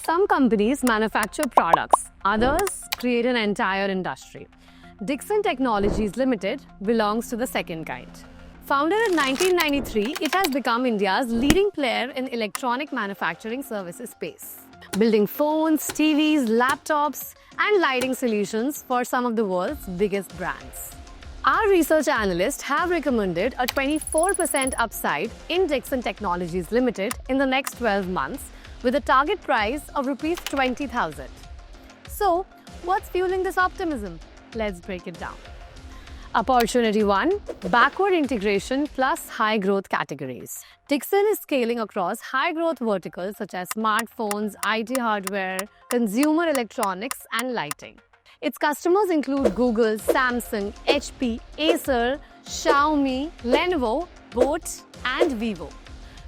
some companies manufacture products, others create an entire industry. Dixon Technologies Limited belongs to the second kind. Founded in 1993, it has become India's leading player in electronic manufacturing services space, building phones, TVs, laptops, and lighting solutions for some of the world's biggest brands. Our research analysts have recommended a 24% upside in Dixon Technologies Limited in the next 12 months with a target price of Rs 20,000. So, what's fueling this optimism? Let's break it down. Opportunity 1. Backward integration plus high growth categories. Dixon is scaling across high growth verticals such as smartphones, IT hardware, consumer electronics, and lighting. Its customers include Google, Samsung, HP, Acer, Xiaomi, Lenovo, Boat, and Vivo.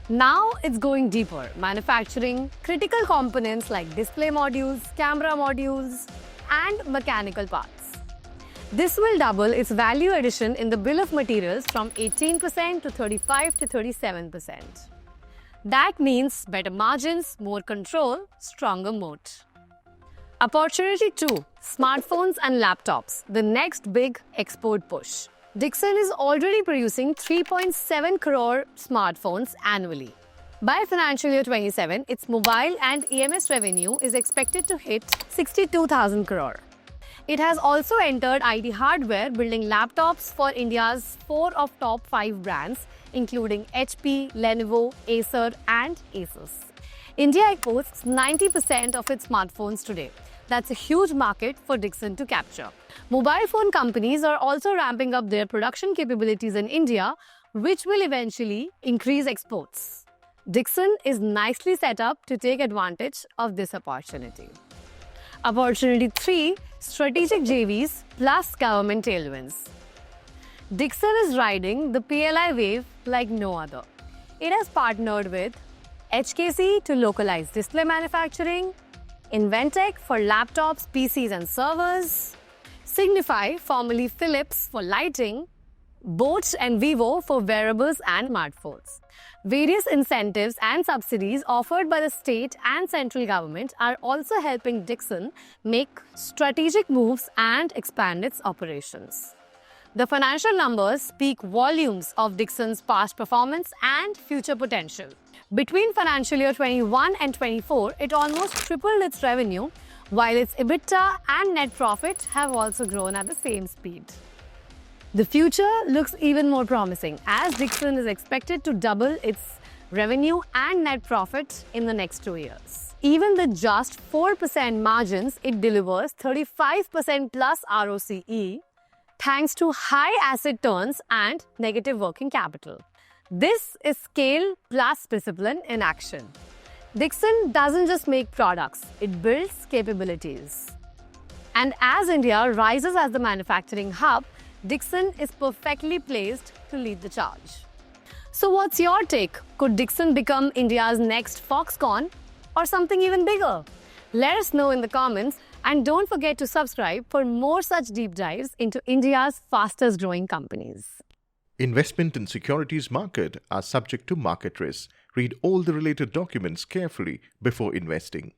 Now it's going deeper, manufacturing critical components like display modules, camera modules, and mechanical parts. This will double its value addition in the bill of materials from 18% to 35 to 37%. That means better margins, more control, stronger moat. Opportunity 2. Smartphones and laptops, the next big export push. Dixon is already producing 3.7 crore smartphones annually. By financial year 27, its mobile and EMS revenue is expected to hit 62,000 crore. It has also entered IT hardware, building laptops for India's 4 of top 5 brands, including HP, Lenovo, Acer, and Asus. India exports 90% of its smartphones today. That's a huge market for Dixon to capture. Mobile phone companies are also ramping up their production capabilities in India, which will eventually increase exports. Dixon is nicely set up to take advantage of this opportunity. Opportunity 3. Strategic JVs plus government tailwinds. Dixon is riding the PLI wave like no other. It has partnered with HKC to localize display manufacturing, Inventec for laptops, PCs and servers, Signify, formerly Philips, for lighting, Boat and Vivo for wearables and smartphones. Various incentives and subsidies offered by the state and central government are also helping Dixon make strategic moves and expand its operations. The financial numbers speak volumes of Dixon's past performance and future potential. Between financial year 21 and 24, it almost tripled its revenue, while its EBITDA and net profit have also grown at the same speed. The future looks even more promising as Dixon is expected to double its revenue and net profit in the next 2 years. Even with just 4% margins, it delivers 35% plus ROCE thanks to high asset turns and negative working capital. This is scale plus discipline in action. Dixon doesn't just make products, it builds capabilities. And as India rises as the manufacturing hub, Dixon is perfectly placed to lead the charge. So what's your take? Could Dixon become India's next Foxconn or something even bigger? Let us know in the comments, and don't forget to subscribe for more such deep dives into India's fastest growing companies. Investment in securities market are subject to market risks. Read all the related documents carefully before investing.